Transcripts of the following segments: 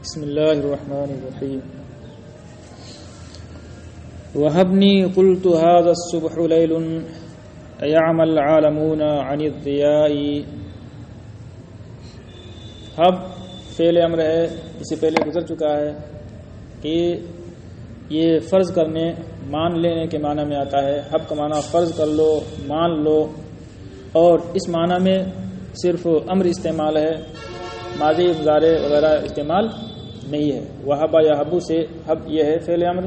بسم اللہ الرحمن الرحیم وَهَبْنِي قُلْتُ هَذَا الصُّبْحُ لَيْلٌ أَيَعْمَى الْعَالَمُونَ عَنِ الضِّيَاءِ. حب فعل امر ہے، اس سے پہلے گزر چکا ہے کہ یہ فرض کرنے مان لینے کے معنی میں آتا ہے. حب کا معنی فرض کر لو، مان لو، اور اس معنی میں صرف امر استعمال ہے، ماضی مضارع وغیرہ استعمال نہیں ہے. وہب یا حبو سے حب یہ ہے فعل امر،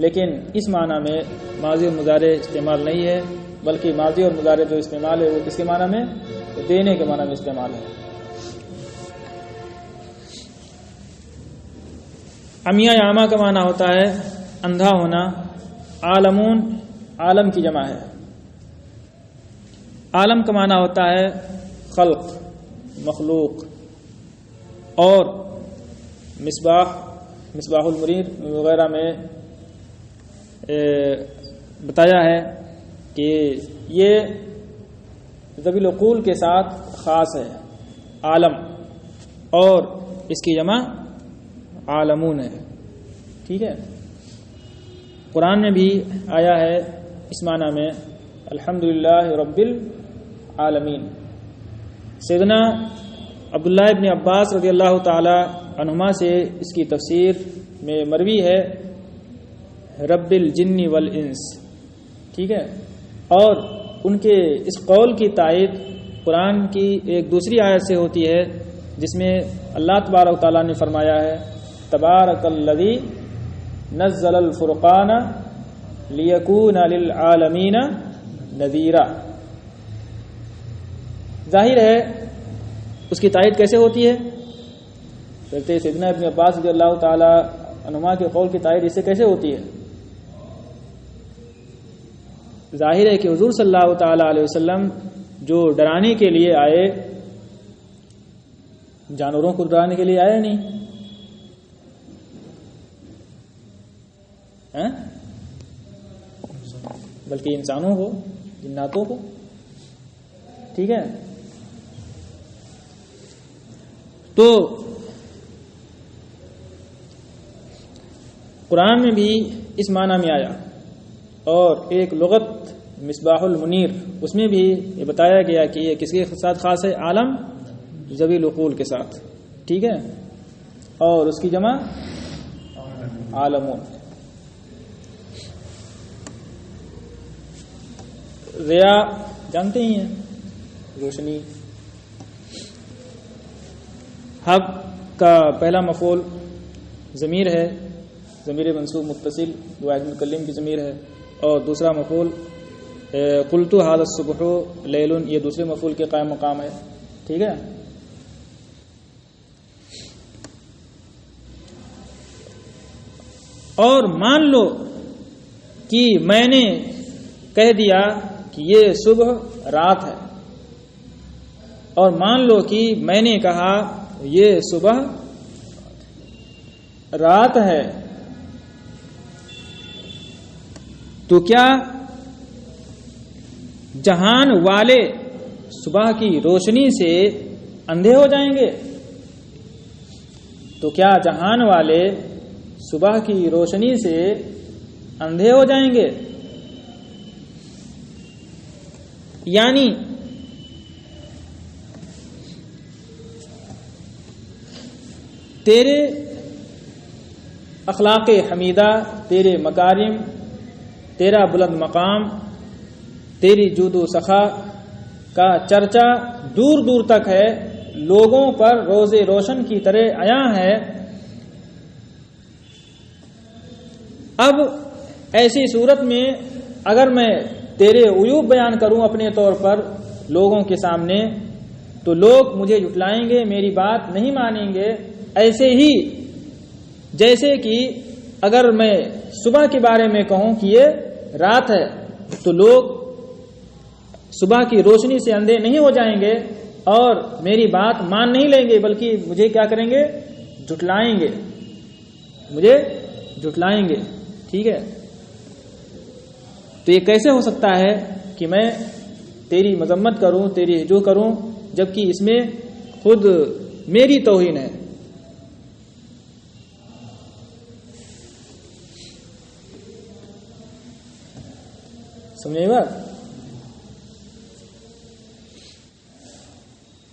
لیکن اس معنی میں ماضی اور مضارع استعمال نہیں ہے، بلکہ ماضی اور مضارع جو استعمال ہے وہ کس کے معنی میں؟ دینے کے معنی میں استعمال ہے. عمیہ یا اعمیٰ کا معنی ہوتا ہے اندھا ہونا. عالمون عالم کی جمع ہے. عالم کا معنی ہوتا ہے خلق، مخلوق. اور مصباح المنیر وغیرہ میں بتایا ہے کہ یہ ذوی العقول کے ساتھ خاص ہے عالم، اور اس کی جمع عالمون ہے. ٹھیک ہے. قرآن میں بھی آیا ہے اس معنی میں الحمدللہ رب العالمین. سیدنا عبداللہ ابن عباس رضی اللہ تعالی عنہما سے اس کی تفسیر میں مروی ہے رب الجن والانس. ٹھیک ہے. اور ان کے اس قول کی تائید قرآن کی ایک دوسری آیت سے ہوتی ہے جس میں اللہ تبارک تعالیٰ نے فرمایا ہے تبارک الذی نزل الفرقان لیکون للعالمین نذیرا. ظاہر ہے اس کی تائید کیسے ہوتی ہے؟ کہتے سیدنا ابن عباس رضی اللہ تعالی عنہما کے قول کی تائید اس سے کیسے ہوتی ہے؟ ظاہر ہے کہ حضور صلی اللہ تعالی علیہ وسلم جو ڈرانے کے لیے آئے، جانوروں کو ڈرانے کے لیے آئے نہیں، بلکہ انسانوں کو، جناتوں کو. ٹھیک ہے. تو قرآن میں بھی اس معنی میں آیا، اور ایک لغت مصباح المنیر اس میں بھی یہ بتایا گیا کہ یہ کس کے ساتھ خاص ہے؟ عالم، ذوی العقول کے ساتھ. ٹھیک ہے. اور اس کی جمع عالمون. ضیا جانتے ہی ہیں، روشنی. حب کا پہلا مفعول ضمیر ہے، ضمیر منصوب متصل واحد متکلم کی ضمیر ہے، اور دوسرا مفعول قلت ھذا الصبح لیل، یہ دوسرے مفعول کے قائم مقام ہے. ٹھیک ہے. اور مان لو کہ میں نے کہہ دیا کہ یہ صبح رات ہے، اور مان لو کہ میں نے کہا یہ صبح رات ہے، تو کیا جہان والے صبح کی روشنی سے اندھے ہو جائیں گے؟ تو کیا جہان والے صبح کی روشنی سے اندھے ہو جائیں گے؟ یعنی تیرے اخلاق حمیدہ، تیرے مکارم، تیرا بلند مقام، تیری جود و سخا کا چرچا دور دور تک ہے، لوگوں پر روز روشن کی طرح عیاں ہے. اب ایسی صورت میں اگر میں تیرے عیوب بیان کروں اپنے طور پر لوگوں کے سامنے، تو لوگ مجھے جھٹلائیں گے، میری بات نہیں مانیں گے. ایسے ہی جیسے کہ اگر میں صبح کے بارے میں کہوں کہ یہ رات ہے، تو لوگ صبح کی روشنی سے اندھے نہیں ہو جائیں گے اور میری بات مان نہیں لیں گے، بلکہ مجھے کیا کریں گے؟ جھٹلائیں گے، مجھے جھٹلائیں گے. ٹھیک ہے. تو یہ کیسے ہو سکتا ہے کہ میں تیری مذمت کروں، تیری ہجو کروں، جبکہ اس میں خود میری توہین ہے؟ سمجھے بات؟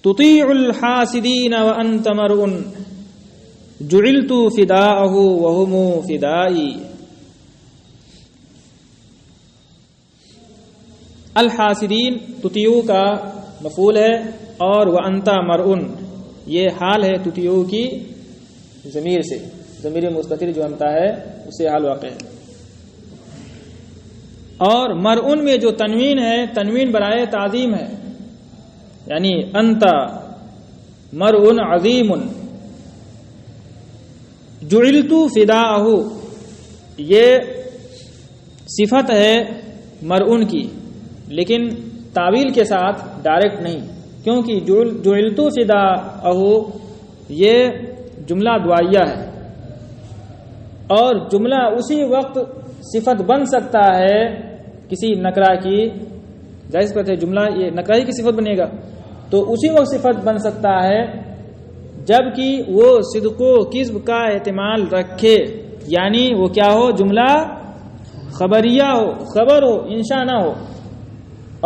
تطیع الحاسدین وانت مرء جعلت فداءه وهم فدائی. الحاسدین تطیعو کا مفعول ہے اور وانت مرء یہ حال ہے تطیعو کی ضمیر سے، ضمیر مستتر جو انتا ہے اس سے حال واقع ہے. اور مرء میں جو تنوین ہے تنوین برائے تعظیم ہے، یعنی انت مرء عظیم. جعلت فداءہ یہ صفت ہے مرء کی، لیکن تعویل کے ساتھ ڈائریکٹ نہیں، کیونکہ جعلت فداءہ یہ جملہ دعائیہ ہے اور جملہ اسی وقت صفت بن سکتا ہے کسی نکرہ کی. جائز بات ہے جملہ یہ نکرہ کی صفت بنے گا تو اسی وقت صفت بن سکتا ہے جبکہ وہ صدق و کذب کا احتمال رکھے، یعنی وہ کیا ہو، جملہ خبریہ ہو، خبر ہو، انشاء نہ ہو.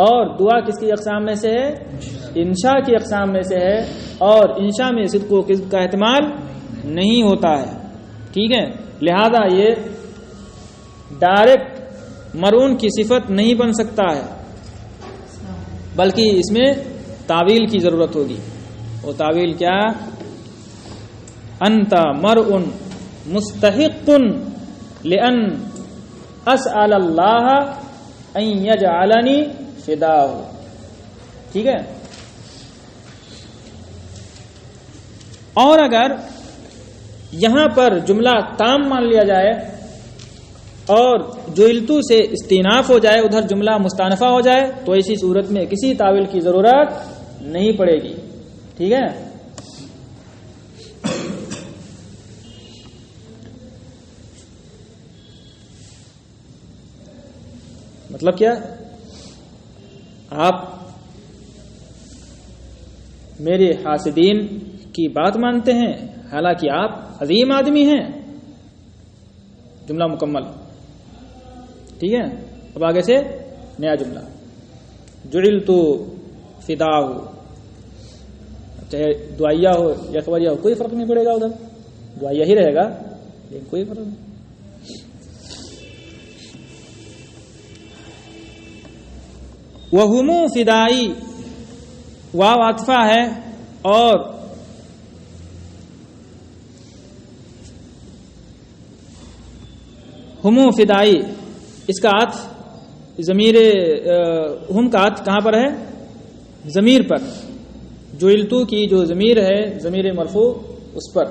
اور دعا کس کی اقسام میں سے ہے؟ انشاء کی اقسام میں سے ہے، اور انشاء میں صدق و کذب کا احتمال نہیں ہوتا ہے. ٹھیک ہے، لہذا یہ ڈائریکٹ مرعون کی صفت نہیں بن سکتا ہے، بلکہ اس میں تعویل کی ضرورت ہوگی. وہ تعویل کیا؟ انت مرء مستحق لان اسأل اللہ ان یجعلنی فداہ. ٹھیک ہے. اور اگر یہاں پر جملہ تام مان لیا جائے اور جعلتو سے استئناف ہو جائے، ادھر جملہ مستانفہ ہو جائے، تو ایسی صورت میں کسی تعویل کی ضرورت نہیں پڑے گی. ٹھیک ہے. مطلب کیا؟ آپ میرے حاسدین کی بات مانتے ہیں حالانکہ آپ عظیم آدمی ہیں. جملہ مکمل. ٹھیک ہے. اب آگے سے نیا جملہ، جعلت فداہ، چاہے دعائیہ ہو یا خبریہ ہو کوئی فرق نہیں پڑے گا، ادھر دعائیہ ہی رہے گا لیکن کوئی فرق نہیں. وَهُمُ فِدَائی واو عطفہ ہے اور ہمو فدائی اس کا عطف ضمیر ہم کا عطف کہاں پر ہے؟ ضمیر پر. جعلتو کی جو ضمیر ہے ضمیر مرفوع اس پر.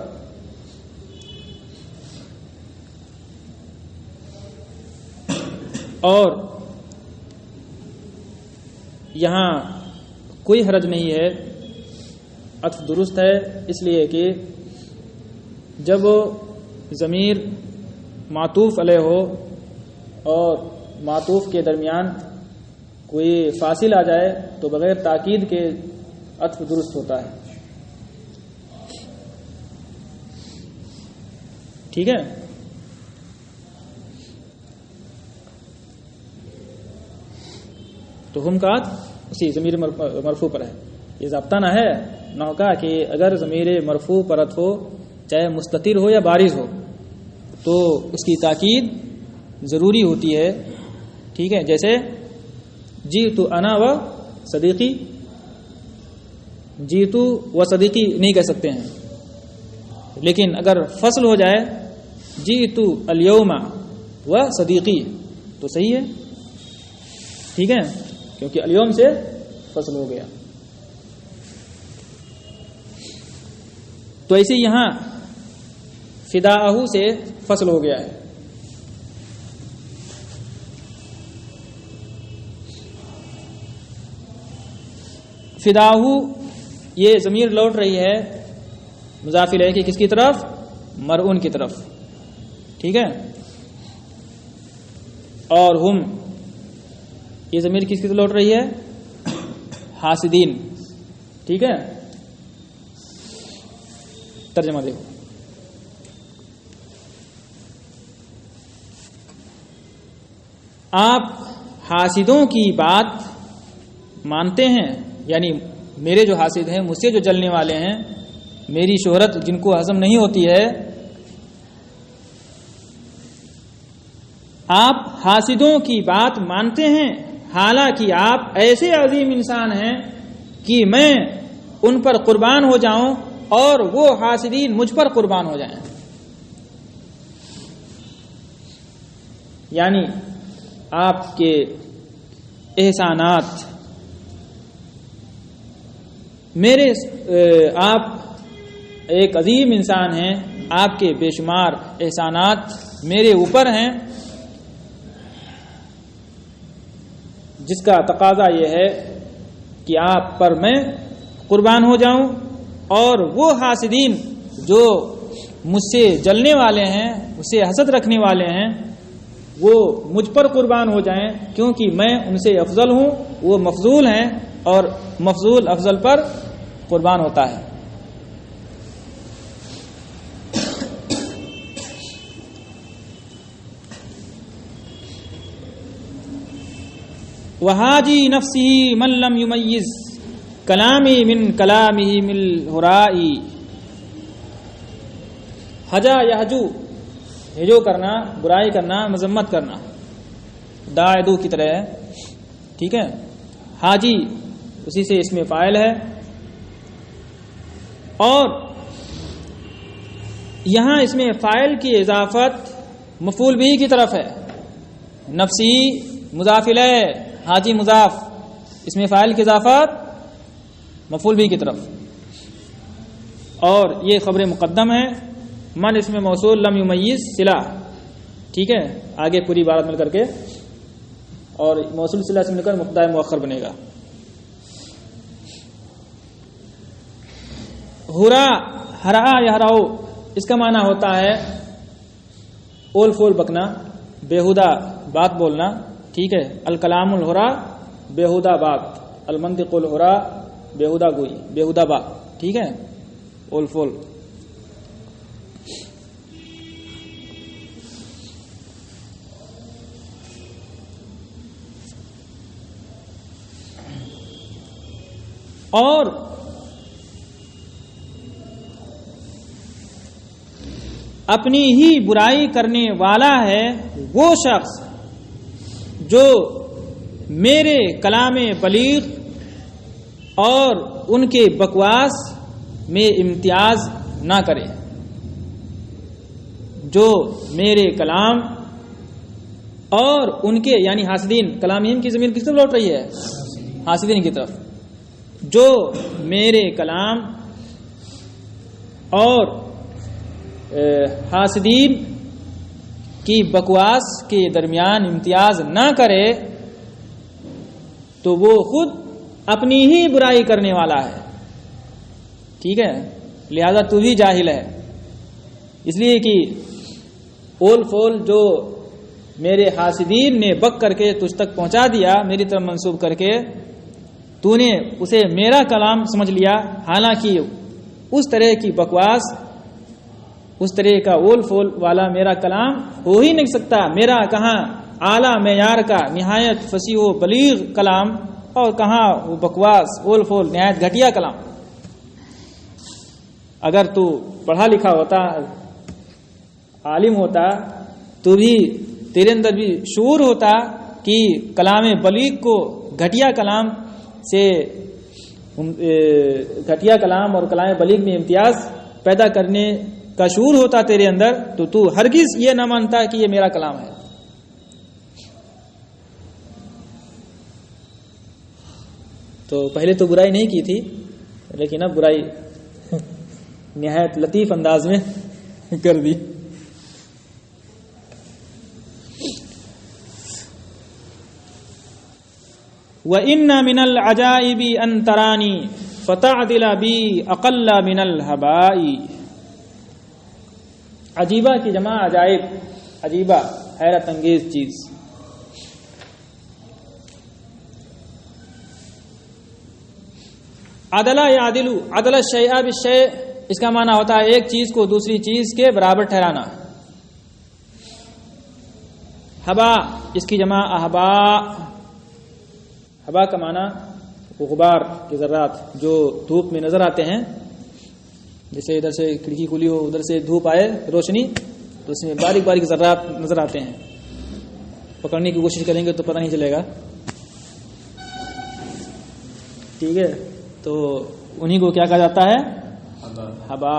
اور یہاں کوئی حرج نہیں ہے، عطف درست ہے، اس لیے کہ جب ضمیر معطوف علیہ ہو اور معطوف کے درمیان کوئی فاصل آ جائے تو بغیر تاکید کے عطف درست ہوتا ہے. ٹھیک ہے. تو ہم کا عطف اسی ضمیر مرفوع پر ہے. یہ ضابطہ نہ ہے نہ کا کہ اگر ضمیر مرفوع پر عطف ہو چاہے مستتر ہو یا بارز ہو تو اس کی تاکید ضروری ہوتی ہے. ٹھیک ہے. جیسے جیتو انا و صدیقی، جیتو و صدیقی نہیں کہہ سکتے ہیں، لیکن اگر فصل ہو جائے جیتو الیوم و صدیقی تو صحیح ہے. ٹھیک ہے، کیونکہ الیوم سے فصل ہو گیا. تو ایسے یہاں فداءہ سے فصل ہو گیا ہے. فداءہ یہ ضمیر لوٹ رہی ہے مضاف الیہ کی کس کی طرف؟ مرعون کی طرف. ٹھیک ہے. اور ہم یہ ضمیر کس کی طرف لوٹ رہی ہے؟ حاسدین. ٹھیک ہے. ترجمہ دیکھو. آپ حاسدوں کی بات مانتے ہیں، یعنی میرے جو حاسد ہیں، مجھ سے جو جلنے والے ہیں، میری شہرت جن کو ہضم نہیں ہوتی ہے، آپ حاسدوں کی بات مانتے ہیں، حالانکہ آپ ایسے عظیم انسان ہیں کہ میں ان پر قربان ہو جاؤں اور وہ حاسدین مجھ پر قربان ہو جائیں. یعنی آپ کے احسانات آپ ایک عظیم انسان ہیں، آپ کے بے شمار احسانات میرے اوپر ہیں، جس کا تقاضا یہ ہے کہ آپ پر میں قربان ہو جاؤں اور وہ حاسدین جو مجھ سے جلنے والے ہیں، مجھ سے حسد رکھنے والے ہیں، وہ مجھ پر قربان ہو جائیں، کیونکہ میں ان سے افضل ہوں، وہ مفضول ہیں اور مفضول افضل پر قربان ہوتا ہے. وحاجی نفسی من لم یمیز کلامی من کلامہ من الہرائی. حجا یحجو، ہجو کرنا، برائی کرنا، مذمت کرنا، داعدو کی طرح ہے. ٹھیک ہے، حاجی اسی سے اس میں فاعل ہے، اور یہاں اس میں فاعل کی اضافت مفعول بھی کی طرف ہے. نفسی مضاف الیہ، حاجی مضاف، اس میں فاعل کی اضافت مفعول بھی کی طرف، اور یہ خبر مقدم ہے. من اس میں موصول، لم یمیز صلہ. ٹھیک ہے، آگے پوری عبارت مل کر کے اور موصول صلہ سے مل کر مبتدا مؤخر بنے گا. ہرا، ہرا یہراؤ، اس کا معنی ہوتا ہے اول فول بکنا، بیہودہ بات بولنا. ٹھیک ہے، الکلام الہرا، بیہودہ بات، المنطق الہرا، بیہودہ گوئی، بیہودہ بات. ٹھیک ہے، اول فول. اور اپنی ہی برائی کرنے والا ہے وہ شخص جو میرے کلام بلیغ اور ان کے بکواس میں امتیاز نہ کرے. جو میرے کلام اور ان کے، یعنی حاسدین، کلامین کی ضمیر کس طرف لوٹ رہی ہے؟ حاسدین کی طرف. جو میرے کلام اور حاسدین کی بکواس کے درمیان امتیاز نہ کرے تو وہ خود اپنی ہی برائی کرنے والا ہے. ٹھیک ہے، لہذا تو بھی جاہل ہے. اس لیے کہ اول فول جو میرے حاسدین نے بک کر کے تجھ تک پہنچا دیا، میری طرف منسوب کر کے، تو نے اسے میرا کلام سمجھ لیا، حالانکہ اس طرح کی بکواس، اس طرح کا اول فول والا میرا کلام ہو ہی نہیں سکتا. میرا کہاں اعلیٰ معیار کا نہایت فصیح و بلیغ کلام، اور کہاں وہ بکواس اول فول نہایت گھٹیا کلام. اگر تو پڑھا لکھا ہوتا، عالم ہوتا، تو بھی تیرے اندر بھی شعور ہوتا کہ کلام بلیغ کو گھٹیا کلام سے، گھٹیا کلام اور کلام بلیغ میں امتیاز پیدا کرنے کا شعور ہوتا تیرے اندر، تو ہرگز یہ نہ مانتا کہ یہ میرا کلام ہے. تو پہلے تو برائی نہیں کی تھی، لیکن اب برائی نہایت لطیف انداز میں کر دی. وَإِنَّ مِنَ الْعَجَائِبِ أَن تَرَانِي فَتَعْدِلَ بِي أَقَلَّ مِنَ الْهَبَاءِ. عجیبہ کی جمع عجائب، عجیبہ حیرت انگیز چیز. عدلہ یعدل، عدل الشیء بالشیء، اس کا معنی ہوتا ہے ایک چیز کو دوسری چیز کے برابر ٹھہرانا. حبا، اس کی جمع احبا، ہوا کا معنی غبار کے ذرات جو دھوپ میں نظر آتے ہیں، جیسے ادھر سے کھڑکی کھلی ہو، ادھر سے دھوپ آئے روشنی، تو اس میں باریک باریک ذرات نظر آتے ہیں. پکڑنے کی کوشش کریں گے تو پتہ نہیں چلے گا. ٹھیک ہے، تو انہی کو کیا کہا جاتا ہے؟ ہوا.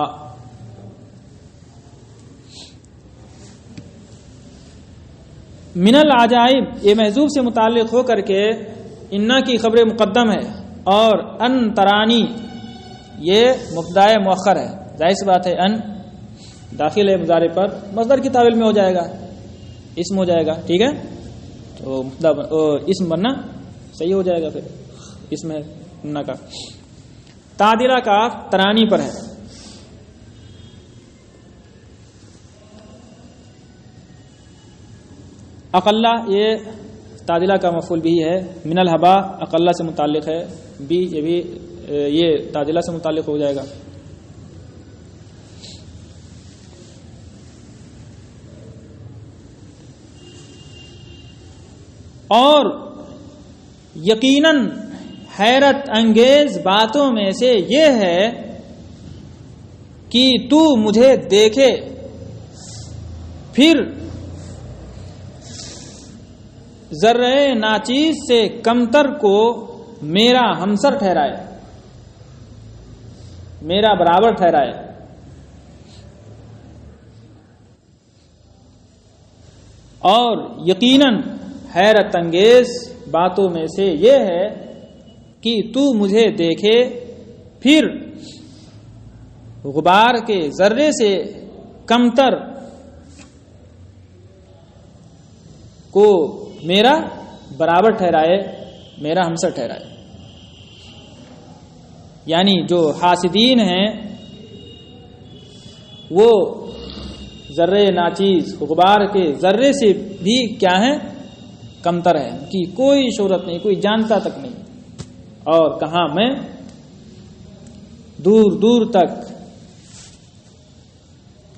من العجائب یہ محذوف سے متعلق ہو کر کے انا کی خبر مقدم ہے، اور ان ترانی یہ مبتدا مؤخر ہے. ظاہر سی بات ہے ان داخل ہے مضارع پر، مصدر کی تاویل میں ہو جائے گا، اسم ہو جائے گا. ٹھیک ہے، تو اسم بننا صحیح ہو جائے گا. پھر اسم ہے انا کا. تعدیلہ کا ترانی پر ہے. اقلہ یہ تعدیلہ کا مفعول بھی ہے. من الہبا اقلہ سے متعلق ہے، بھی یہ بھی یہ تعدیلہ سے متعلق ہو جائے گا. اور یقیناً حیرت انگیز باتوں میں سے یہ ہے کہ تو مجھے دیکھے پھر ذرہ ناچیز سے کمتر کو میرا ہمسر ٹھہرائے، میرا برابر ٹھہرائے. اور یقیناً حیرت انگیز باتوں میں سے یہ ہے کہ تو مجھے دیکھے پھر غبار کے ذرے سے کمتر کو میرا برابر ٹھہرائے، میرا ہمسر ٹھہرائے. یعنی جو حاسدین ہیں وہ ذرے ناچیز غبار کے ذرے سے بھی کیا ہیں؟ کمتر ہے. ان کی کوئی شہرت نہیں، کوئی جانتا تک نہیں. اور کہاں میں دور دور تک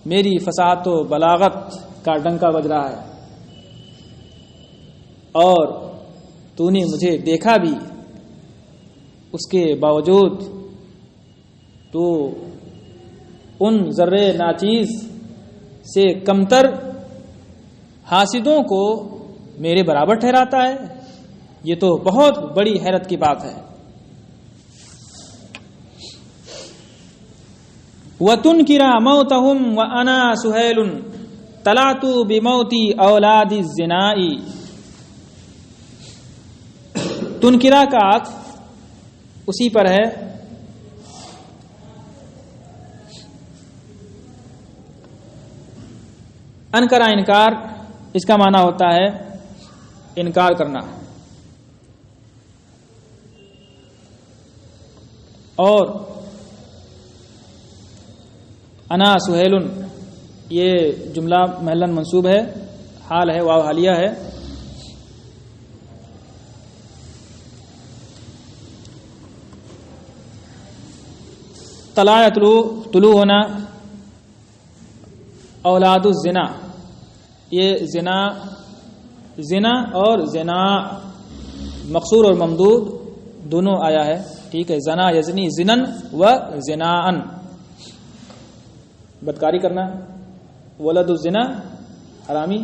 میری فصاحت و بلاغت کا ڈنکا بج رہا ہے، اور تو نے مجھے دیکھا بھی، اس کے باوجود تو ان ذرے ناچیز سے کمتر حاسدوں کو میرے برابر ٹھہراتا ہے. یہ تو بہت بڑی حیرت کی بات ہے. وَتُنْكِرَ مَوْتَهُمْ وَأَنَا سُهَيْلٌ طَلَعْتُ بِمَوْتِ أَوْلَادِ الزِّنَاءِ. تنکرہ کا عطف اسی پر ہے. انکرا انکار، اس کا معنی ہوتا ہے انکار کرنا. اور انا سہیل یہ جملہ محلاً منصوب ہے، حال ہے، واو حالیہ ہے. طلع طلوع ہونا، اولاد الزنا، یہ زنا اور زنا مقصور اور ممدود دونوں آیا ہے. ٹھیک ہے، زنا یزنی زنن و زناءن، بدکاری کرنا. ولد الزنا حرامی.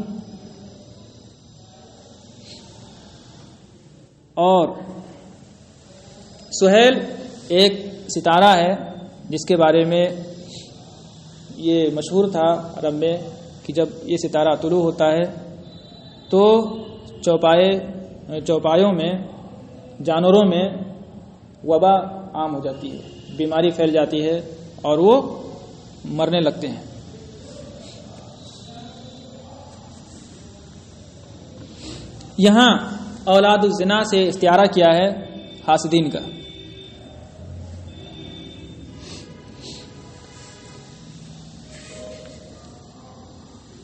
اور سہیل ایک ستارہ ہے جس کے بارے میں یہ مشہور تھا عرب میں کہ جب یہ ستارہ طلوع ہوتا ہے تو چوپایوں میں جانوروں میں وبا عام ہو جاتی ہے، بیماری پھیل جاتی ہے اور وہ مرنے لگتے ہیں. یہاں اولاد الزنا سے استعارہ کیا ہے حاسدین کا.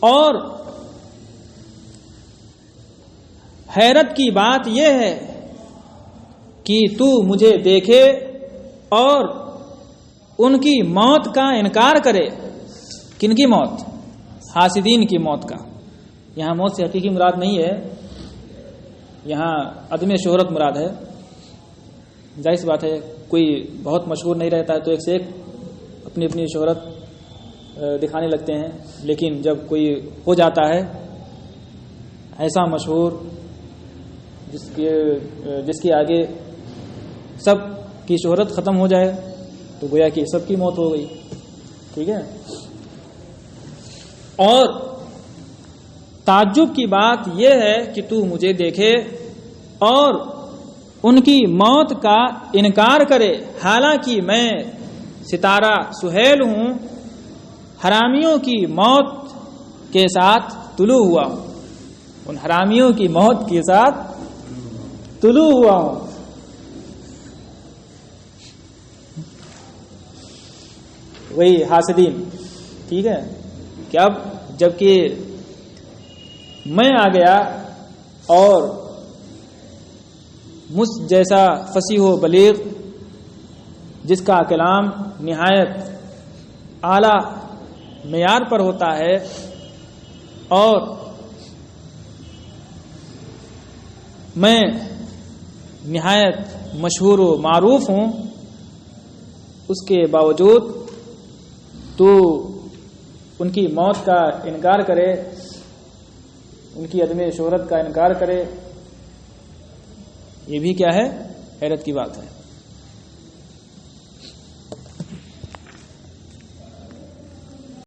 اور حیرت کی بات یہ ہے کہ تو مجھے دیکھے اور ان کی موت کا انکار کرے. کن کی موت؟ حاسدین کی موت کا. یہاں موت سے حقیقی مراد نہیں ہے، یہاں عدم شہرت مراد ہے. ظاہر سی بات ہے کوئی بہت مشہور نہیں رہتا ہے تو ایک سے ایک اپنی اپنی شہرت دکھانے لگتے ہیں، لیکن جب کوئی ہو جاتا ہے ایسا مشہور جس کے آگے سب کی شہرت ختم ہو جائے تو گویا کہ سب کی موت ہو گئی. ٹھیک ہے. اور تعجب کی بات یہ ہے کہ تو مجھے دیکھے اور ان کی موت کا انکار کرے، حالانکہ میں ستارہ سہیل ہوں، حرامیوں کی موت کے ساتھ طلوع ہوا ہوں، ان حرامیوں کی موت کے ساتھ طلوع ہوا ہوں. وہی حاسدین. ٹھیک ہے کہ اب جبکہ میں آ گیا اور مجھ جیسا فصیح و بلیغ جس کا کلام نہایت اعلیٰ معیار پر ہوتا ہے اور میں نہایت مشہور و معروف ہوں، اس کے باوجود تو ان کی موت کا انکار کرے، ان کی عدم شہرت کا انکار کرے، یہ بھی کیا ہے؟ حیرت کی بات ہے.